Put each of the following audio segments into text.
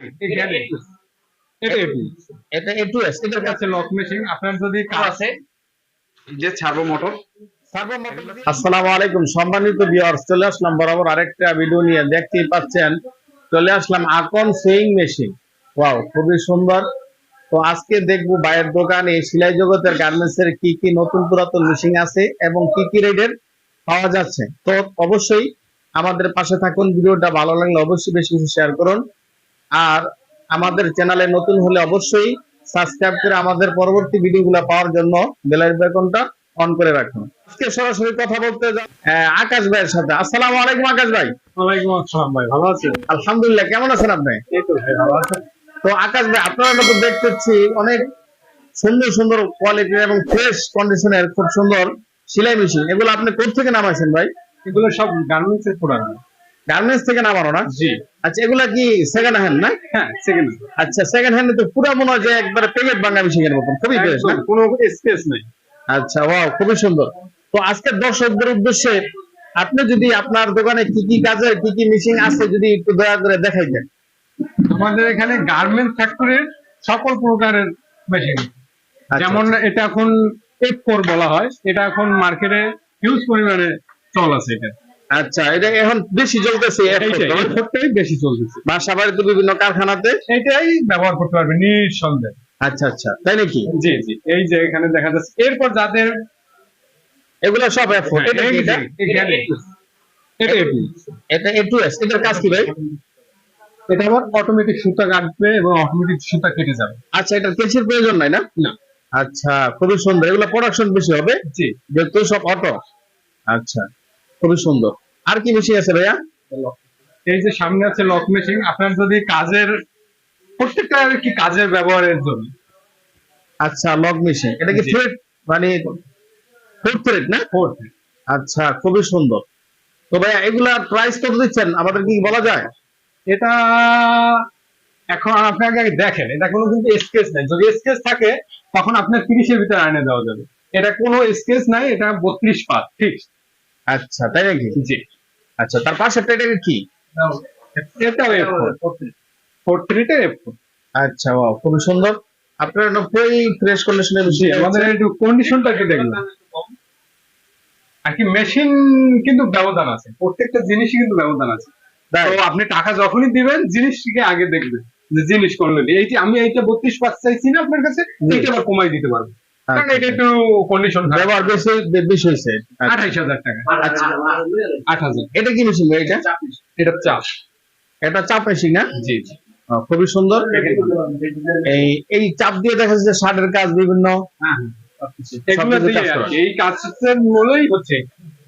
এখানে এটা এটু এটা A2S এটার এটা কাছে হচ্ছে লক মেশিন। আপনার যদি কাজ আছে যে সার্ভো মোটর। আসসালামু আলাইকুম সম্মানিত ভিউয়ার্স, চলে আসলাম বরাবর আরেকটা ভিডিও নিয়ে। দেখতেই পাচ্ছেন চলে আসলাম আকন সুইং মেশিন। ওয়াও, খুবই সুন্দর। তো আজকে দেখবো ভাইয়ের দোকানে সেলাই জগতের গার্মেন্টস এর কি কি নতুন পুরাতন মেশিন আছে এবং কি কি রেটের পাওয়া যাচ্ছে। তো অবশ্যই আমাদের পাশে থাকুন। ভিডিওটা ভালো লাগলে অবশ্যই বেশি বেশি শেয়ার করুন। আর আমাদের চ্যানেলে নতুন হলে অবশ্যই সাবস্ক্রাইব করে আমাদের পরবর্তী ভিডিওগুলো পাওয়ার জন্য বেল আইকনটা অন করে রাখুন। আজকে সরাসরি কথা বলতে যাব আকাশ ভাইয়ের সাথে। আসসালামু আলাইকুম আকাশ ভাই। ওয়ালাইকুম আসসালাম ভাই, ভালো আছেন? আলহামদুলিল্লাহ, কেমন আছেন আপনি? এই তো ভাই ভালো আছেন। তো আকাশ ভাই, আপনারা তো দেখতেছি অনেক সুন্দর সুন্দর কোয়ালিটির এবং ফ্রেশ কন্ডিশনের খুব সুন্দর সেলাই মেশিন। এগুলো আপনি কোথা থেকে নামাইছেন ভাই? এগুলো সব গার্মেন্টস এর প্রোডাক্ট। গার্মেন্টস থেকে নামানো না? জি। আচ্ছা, এগুলা কি সেকেন্ড হ্যান্ড না? হ্যাঁ, সেকেন্ড। আচ্ছা, সেকেন্ড হ্যান্ড তো পুরো মনে হয় যে একবারে প্যাকেট ভাঙা মেশিনের মতন, খুবই ফ্রেশ না? কোনো স্পেস নেই। আচ্ছা, ওয়াও, খুবই সুন্দর। তো আজকে দর্শকদের উদ্দেশ্যে আপনি যদি আপনার দোকানে কি কি কাজের কি কি মেশিন আছে যদি একটু দয়া করে দেখাইতেন। আমাদের এখানে গার্মেন্ট ফ্যাক্টরির সকল প্রকারের মেশিন, আচ্ছা, যেমন এটা এখন F4 বলা হয়। এটা এখন মার্কেটে হিউজ পরিমাণে চল আছে। এটা আচ্ছা, এটা এখন বেশি চলতেছে। এইটাই বেশি চলতেছে। বাসা বাড়িতে বিভিন্ন কারখানাতে এটাই ব্যবহার করতে পারবে নিঃসন্দেহে। আচ্ছা আচ্ছা, তাই নাকি? জি জি, এই যে এখানে দেখা যাচ্ছে। এরপর যাদের এগুলা সব F4। এটা কি? এটা এটু। এটা A2S এটার কাজ কি ভাই? এটা আবার অটোমেটিক সুতা কাটবে এবং অটোমেটিক সুতা কেটে যাবে। আচ্ছা, এটা কেচির প্রয়োজন নাই না? না। আচ্ছা, খুবই সুন্দর। এগুলো প্রোডাকশন বেশি হবে জি, যেহেতু সব অটো। আচ্ছা, খুবই সুন্দর। আর কি মেশিন আছে ভাইয়া? এই যে সামনে আছে লক মেশিন। আপনার যদি কাজের প্রত্যেকটা আর কি কাজের ব্যবহারের জন্য। আচ্ছা, লক মেশিন। এটা কি জি। থ্রেড মানে ফোর্থ থ্রেড না? ফোর্থ। আচ্ছা, খুবই সুন্দর। তো ভাইয়া এগুলার প্রাইস কত দিচ্ছেন আমাদের কি বলা যায়? এটা এখন আপনাকে আগে দেখেন, এটা কোনো কিন্তু স্কেচ নাই। যদি স্কেচ থাকে তখন আপনার 30-এর ভিতরে আইনে দেওয়া যাবে। এটা কোনো স্কেচ নাই, এটা 32 পাত ফিক্স। আচ্ছা, তাই নাকি? জি। আচ্ছা, তার পাশে এটা কি? এটাও F4 43-টা F4। আচ্ছা, ওয়াও, খুবই সুন্দর। আপনার পুরোই ফ্রেশ কন্ডিশনের জি, মেশিন। আমাদের একটু কন্ডিশনটা কি দেখবেন আর কি। মেশিন কিন্তু ব্যবধান আছে, প্রত্যেকটা জিনিসই কিন্তু ব্যবধান আছে। তো আপনি টাকা যখনই দিবেন জিনিসটিকে আগে দেখবেন যে জিনিস কোনগুলি। এই যে আমি এইটা 32 পাত চাইছি না আপনার কাছে, এইটা আবার কমাই দিতে পারবো, কারণ এটা একটু কন্ডিশন ব্যবহার বেশি বেশি হয়েছে। 28,000 টাকা। আচ্ছা, 8,000। এটা কি মেশিন ভাই? এটা চাপ। এটা চাপ মেশিন না? জি জি। খুবই সুন্দর। এই এই চাপ দিয়ে দেখা যাচ্ছে শার্টের কাজ বিভিন্ন। হ্যাঁ, এগুলো দিয়ে আর কি এই কাজের মূলই হচ্ছে।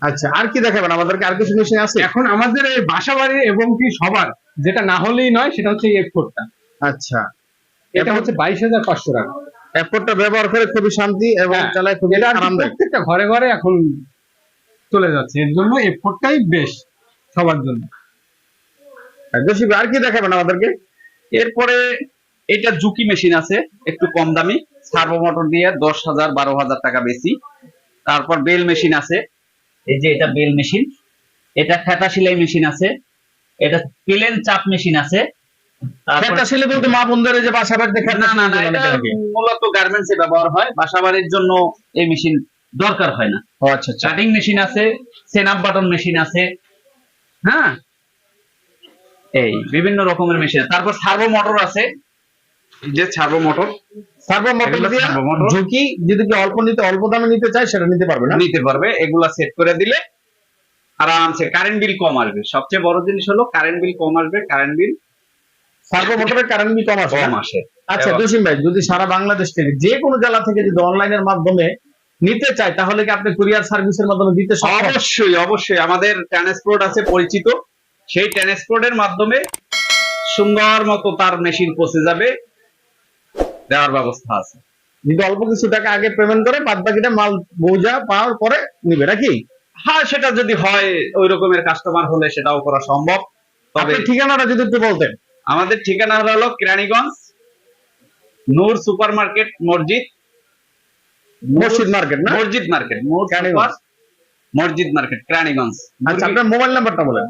আচ্ছা, আর কি দেখাবেন আমাদেরকে? আর কিছু মেশিন আছে? এখন আমাদের এই বাসাবাড়ি এবং কি সবার যেটা না হলেই নয় সেটা হচ্ছে F4টা। আচ্ছা, এটা হচ্ছে 22,500 টাকা। এয়ারপোর্টটা ব্যবহার করে খুবই শান্তি এবং চালায় খুবই আরামদায়ক। প্রত্যেকটা ঘরে ঘরে এখন চলে যাচ্ছে, এর জন্য F4টাই বেস্ট সবার জন্য। বেশি আর কি দেখাবেন আমাদেরকে? এরপরে এটা জুকি মেশিন আছে, একটু কম দামি, সার্ভো মোটর দিয়ে 10,000-12,000 টাকা বেশি। তারপর বেল মেশিন আছে, এই যে এটা বেল মেশিন। এটা খেতা সেলাই মেশিন আছে, এটা প্লেন চাপ মেশিন আছে। খেতা সেলাই বলতে মা বোনদের যে বাসা বাড়িতে খেতা না না না, এটা মূলত গার্মেন্টস এ ব্যবহার হয়, বাসাবাড়ির জন্য এই মেশিন দরকার হয় না। ও আচ্ছা আচ্ছা। কাটিং মেশিন আছে, সেনআপ বাটন মেশিন আছে। হ্যাঁ, এই বিভিন্ন রকমের মেশিন। তারপর সার্ভো মোটর আছে, যে সার্ভো মোটর। সার্ভো মোটর দিয়ে ঝুঁকি যদি কি অল্প নিতে অল্প দামে নিতে চায় সেটা নিতে পারবে না? নিতে পারবে। এগুলা সেট করে দিলে আরামসে কারেন্ট বিল কম আসবে। সবচেয়ে বড় জিনিস হলো কারেন্ট বিল কম আসবে। কারেন্ট বিল সার্ভো মোটরের কারেন্ট বিল কম আসে? কম আসে। আচ্ছা জসিম ভাই, যদি সারা বাংলাদেশ থেকে যে কোনো জেলা থেকে যদি অনলাইনের মাধ্যমে নিতে চায় তাহলে কি আপনি কুরিয়ার সার্ভিসের মাধ্যমে দিতে সক্ষম? অবশ্যই অবশ্যই, আমাদের ট্রান্সপোর্ট আছে পরিচিত, সেই ট্রান্সপোর্টের মাধ্যমে সুন্দর মতো তার মেশিন পৌঁছে যাবে, দেওয়ার ব্যবস্থা আছে। যদি অল্প কিছু টাকা আগে পেমেন্ট করে বাদ বাকিটা মাল বোঝা পাওয়ার পরে নিবে নাকি? হ্যাঁ, সেটা যদি হয় ওই রকমের কাস্টমার হলে সেটাও করা সম্ভব। তবে ঠিকানাটা যদি একটু বলতেন। আমাদের ঠিকানা হলো কেরানীগঞ্জ, নূর সুপার মার্কেট, মসজিদ মার্কেট না? মসজিদ মার্কেট, মসজিদ মার্কেট, কেরানীগঞ্জ। আচ্ছা, আপনার মোবাইল নাম্বারটা বলেন।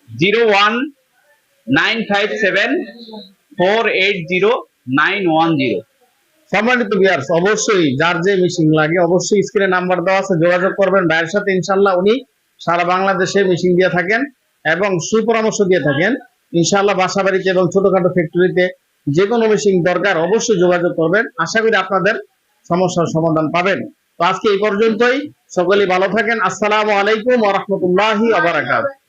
01957 480910। সম্মানিত ভিউয়ার্স, অবশ্যই যার যে মেশিন লাগে অবশ্যই স্ক্রিনে নাম্বার দেওয়া আছে, যোগাযোগ করবেন ভাইয়ের সাথে। ইনশাআল্লাহ উনি সারা বাংলাদেশে মেশিন দিয়ে থাকেন এবং সুপরামর্শ দিয়ে থাকেন। ইনশাআল্লাহ বাসা বাড়িতে এবং ছোটখাটো ফ্যাক্টরিতে যে কোনো মেশিন দরকার অবশ্যই যোগাযোগ করবেন। আশা করি আপনাদের সমস্যার সমাধান পাবেন। তো আজকে এই পর্যন্তই, সকলেই ভালো থাকেন। আসসালামু আলাইকুম ওয়া রাহমাতুল্লাহি ওয়া বারাকাতুহু।